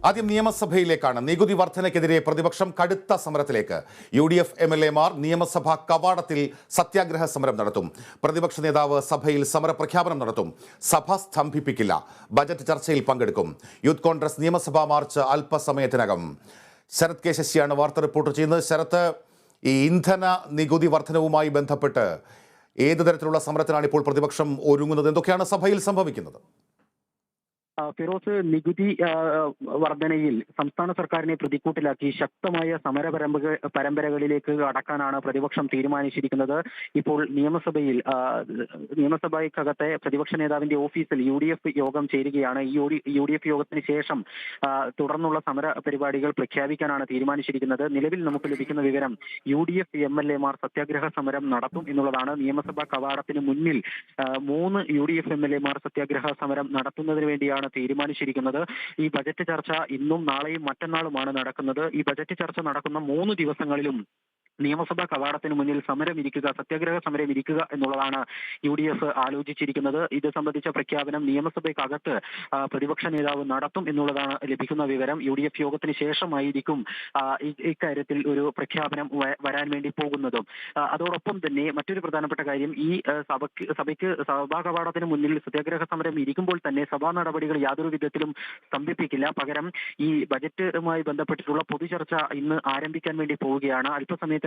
ആദ്യം നിയമസഭയിലേക്കാണ്. നികുതി വർധനയ്ക്കെതിരെ പ്രതിപക്ഷം കടുത്ത സമരത്തിലേക്ക്. UDF MLA മാർ നിയമസഭാ കവാടത്തിൽ സത്യാഗ്രഹ സമരം നടത്തും. പ്രതിപക്ഷ നേതാവ് സഭയിൽ സമരപ്രഖ്യാപനം നടത്തും. സഭ സ്തംഭിപ്പിക്കില്ല. ബജറ്റ് ചർച്ചയിൽ പങ്കെടുക്കും. യൂത്ത് കോൺഗ്രസ് നിയമസഭാ മാർച്ച് അല്പസമയത്തിനകം. ശരത് കെ ശശിയാണ് വാർത്ത റിപ്പോർട്ട് ചെയ്യുന്നത്. ശരത്ത്, ഈ ഇന്ധന നികുതി വർധനവുമായി ബന്ധപ്പെട്ട് ഏത് തരത്തിലുള്ള സമരത്തിനാണ് ഇപ്പോൾ പ്രതിപക്ഷം ഒരുങ്ങുന്നത്? എന്തൊക്കെയാണ് സഭയിൽ സംഭവിക്കുന്നത്? ഫിറോസ്, നികുതി വർധനയിൽ സംസ്ഥാന സർക്കാരിനെ പ്രതിക്കൂട്ടിലാക്കി ശക്തമായ പരമ്പരകളിലേക്ക് അടക്കാനാണ് പ്രതിപക്ഷം തീരുമാനിച്ചിരിക്കുന്നത്. ഇപ്പോൾ നിയമസഭയ്ക്കകത്തെ പ്രതിപക്ഷ നേതാവിന്റെ ഓഫീസിൽ UDF യോഗം ചേരുകയാണ്. ഈ UDF യോഗത്തിന് ശേഷം തുടർന്നുള്ള സമര പരിപാടികൾ പ്രഖ്യാപിക്കാനാണ് തീരുമാനിച്ചിരിക്കുന്നത്. നിലവിൽ നമുക്ക് ലഭിക്കുന്ന വിവരം UDF MLA മാർ സത്യാഗ്രഹ സമരം നടത്തും എന്നുള്ളതാണ്. നിയമസഭാ കവാടത്തിന് മുന്നിൽ 3 UDF MLA മാർ സത്യാഗ്രഹ സമരം നടത്തുന്നതിന് വേണ്ടിയാണ് തീരുമാനിച്ചിരിക്കുന്നത്. ഈ ബജറ്റ് ചർച്ച ഇന്നും നാളെയും മറ്റന്നാളുമാണ് നടക്കുന്നത്. ഈ ബജറ്റ് ചർച്ച നടക്കുന്ന 3 ദിവസങ്ങളിലും നിയമസഭാ കവാടത്തിന് മുന്നിൽ സത്യാഗ്രഹ സമരം ഇരിക്കുക എന്നുള്ളതാണ് UDF ആലോചിച്ചിരിക്കുന്നത്. ഇത് സംബന്ധിച്ച പ്രഖ്യാപനം നിയമസഭയ്ക്കകത്ത് പ്രതിപക്ഷ നേതാവ് നടത്തും എന്നുള്ളതാണ് ലഭിക്കുന്ന വിവരം. UDF യോഗത്തിന് ശേഷമായിരിക്കും ഇക്കാര്യത്തിൽ ഒരു പ്രഖ്യാപനം വരാൻ വേണ്ടി പോകുന്നതും. അതോടൊപ്പം തന്നെ മറ്റൊരു പ്രധാനപ്പെട്ട കാര്യം, ഈ സഭാ കവാടത്തിന് മുന്നിൽ സത്യാഗ്രഹ സമരം ഇരിക്കുമ്പോൾ തന്നെ സഭാ നടപടികൾ യാതൊരു വിധത്തിലും സ്തംഭിപ്പിക്കില്ല. പകരം ഈ ബജറ്റുമായി ബന്ധപ്പെട്ടിട്ടുള്ള പൊതുചർച്ച ഇന്ന് ആരംഭിക്കാൻ വേണ്ടി പോവുകയാണ്. അല്പസമയത്തിനകം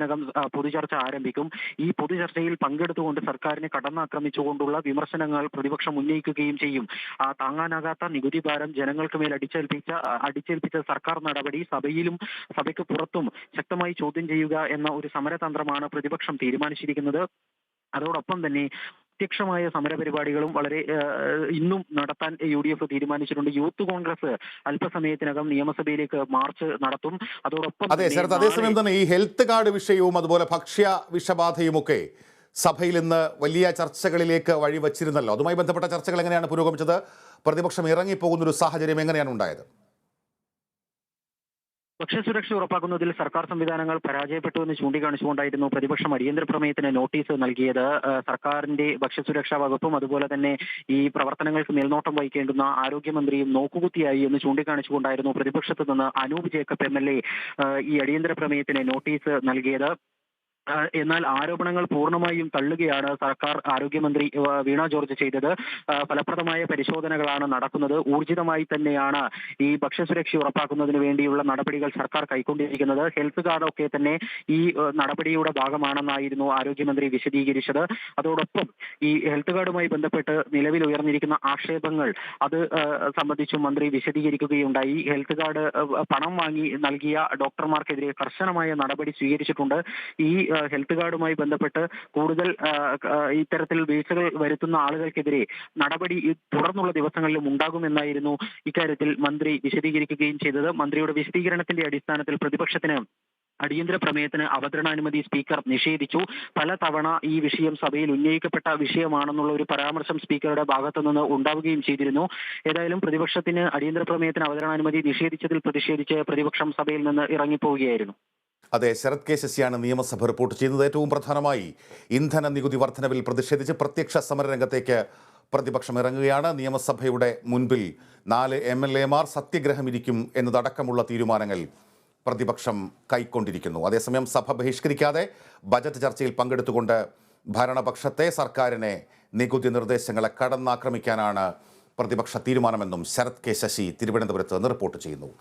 പൊതുചർച്ച ആരംഭിക്കും. ഈ പൊതുചർച്ചയിൽ പങ്കെടുത്തുകൊണ്ട് സർക്കാരിനെ കടന്നാക്രമിച്ചുകൊണ്ടുള്ള വിമർശനങ്ങൾ പ്രതിപക്ഷം ഉന്നയിക്കുകയും ചെയ്യും. താങ്ങാനാകാത്ത നികുതി ഭാരം ജനങ്ങൾക്ക് മേൽ അടിച്ചേൽപ്പിച്ച സർക്കാർ നടപടി സഭയ്ക്ക് പുറത്തും ശക്തമായി ചോദ്യം ചെയ്യുക എന്ന ഒരു സമരതന്ത്രമാണ് പ്രതിപക്ഷം തീരുമാനിച്ചിരിക്കുന്നത്. അതോടൊപ്പം തന്നെ പ്രത്യക്ഷമായ സമരപരിപാടികളും ഇന്നും നടത്താൻ UDF തീരുമാനിച്ചിട്ടുണ്ട്. യൂത്ത് കോൺഗ്രസ് അല്പസമയത്തിനകം നിയമസഭയിലേക്ക് മാർച്ച് നടത്തും. അതോടൊപ്പം അതേസമയം തന്നെ ഈ ഹെൽത്ത് കാർഡ് വിഷയവും അതുപോലെ ഭക്ഷ്യ വിഷബാധയുമൊക്കെ സഭയിൽ ഇന്ന് വലിയ ചർച്ചകളിലേക്ക് വഴിവച്ചിരുന്നല്ലോ. അതുമായി ബന്ധപ്പെട്ട ചർച്ചകൾ എങ്ങനെയാണ് പുരോഗമിച്ചത്? പ്രതിപക്ഷം ഇറങ്ങിപ്പോകുന്നൊരു സാഹചര്യം എങ്ങനെയാണ് ഉണ്ടായത്? ഭക്ഷ്യസുരക്ഷ ഉറപ്പാക്കുന്നതിൽ സർക്കാർ സംവിധാനങ്ങൾ പരാജയപ്പെട്ടുവെന്ന് ചൂണ്ടിക്കാണിച്ചുകൊണ്ടായിരുന്നു പ്രതിപക്ഷം അടിയന്തര പ്രമേയത്തിന് നോട്ടീസ് നൽകിയത്. സർക്കാരിന്റെ ഭക്ഷ്യസുരക്ഷാ വകുപ്പും അതുപോലെ തന്നെ ഈ പ്രവർത്തനങ്ങൾക്ക് മേൽനോട്ടം വഹിക്കേണ്ടുന്ന ആരോഗ്യമന്ത്രിയും നോക്കുകുത്തിയായി എന്ന് ചൂണ്ടിക്കാണിച്ചുകൊണ്ടായിരുന്നു പ്രതിപക്ഷത്ത് നിന്ന് അനൂപ് ജേക്കബ് MLA ഈ അടിയന്തര പ്രമേയത്തിന് നോട്ടീസ് നൽകിയത്. എന്നാൽ ആരോപണങ്ങൾ പൂർണ്ണമായും തള്ളുകയാണ് സർക്കാർ ആരോഗ്യമന്ത്രി വീണ ജോർജ് ചെയ്തത്. ഫലപ്രദമായ പരിശോധനകളാണ് നടക്കുന്നത്. ഊർജിതമായി തന്നെയാണ് ഈ ഭക്ഷ്യസുരക്ഷ ഉറപ്പാക്കുന്നതിന് വേണ്ടിയുള്ള നടപടികൾ സർക്കാർ കൈക്കൊണ്ടിരിക്കുന്നത്. ഹെൽത്ത് കാർഡൊക്കെ തന്നെ ഈ നടപടിയുടെ ഭാഗമാണെന്നായിരുന്നു ആരോഗ്യമന്ത്രി വിശദീകരിച്ചത്. അതോടൊപ്പം ഈ ഹെൽത്ത് കാർഡുമായി ബന്ധപ്പെട്ട് നിലവിൽ ഉയർന്നിരിക്കുന്ന ആക്ഷേപങ്ങൾ അത് സംബന്ധിച്ചും മന്ത്രി വിശദീകരിക്കുകയുണ്ടായി. ഹെൽത്ത് കാർഡ് പണം വാങ്ങി നൽകിയ ഡോക്ടർമാർക്കെതിരെ കർശനമായ നടപടി സ്വീകരിച്ചിട്ടുണ്ട്. ഈ ഹെൽത്ത് കാർഡുമായി ബന്ധപ്പെട്ട് കൂടുതൽ ഇത്തരത്തിൽ വീഴ്ചകൾ വരുത്തുന്ന ആളുകൾക്കെതിരെ നടപടി തുടർന്നുള്ള ദിവസങ്ങളിലും ഉണ്ടാകുമെന്നായിരുന്നു ഇക്കാര്യത്തിൽ മന്ത്രി വിശദീകരിക്കുകയും ചെയ്തത്. മന്ത്രിയുടെ വിശദീകരണത്തിന്റെ അടിസ്ഥാനത്തിൽ പ്രതിപക്ഷത്തിന് അടിയന്തര പ്രമേയത്തിന് അവതരണാനുമതി സ്പീക്കർ നിഷേധിച്ചു. പലതവണ ഈ വിഷയം സഭയിൽ ഉന്നയിക്കപ്പെട്ട വിഷയമാണെന്നുള്ള ഒരു പരാമർശം സ്പീക്കറുടെ ഭാഗത്തു നിന്ന് ഉണ്ടാവുകയും ചെയ്തിരുന്നു. ഏതായാലും പ്രതിപക്ഷത്തിന് അടിയന്തര പ്രമേയത്തിന് അവതരണാനുമതി നിഷേധിച്ചതിൽ പ്രതിഷേധിച്ച് പ്രതിപക്ഷം സഭയിൽ നിന്ന് ഇറങ്ങിപ്പോവുകയായിരുന്നു. അതെ, ശരത് കെ ശശിയാണ് നിയമസഭ റിപ്പോർട്ട് ചെയ്യുന്നത്. ഏറ്റവും പ്രധാനമായി ഇന്ധന നികുതി വർധനവിൽ പ്രതിഷേധിച്ച് പ്രത്യക്ഷ സമരരംഗത്തേക്ക് പ്രതിപക്ഷം ഇറങ്ങുകയാണ്. നിയമസഭയുടെ മുൻപിൽ 4 MLA മാർ സത്യഗ്രഹം ഇരിക്കും എന്നതടക്കമുള്ള തീരുമാനങ്ങൾ പ്രതിപക്ഷം കൈക്കൊണ്ടിരിക്കുന്നു. അതേസമയം സഭ ബഹിഷ്കരിക്കാതെ ബജറ്റ് ചർച്ചയിൽ പങ്കെടുത്തുകൊണ്ട് ഭരണപക്ഷത്തെ, സർക്കാരിനെ, നികുതി നിർദ്ദേശങ്ങളെ കടന്നാക്രമിക്കാനാണ് പ്രതിപക്ഷ തീരുമാനമെന്നും ശരത് കെ ശശി തിരുവനന്തപുരത്ത് നിന്ന് റിപ്പോർട്ട് ചെയ്യുന്നു.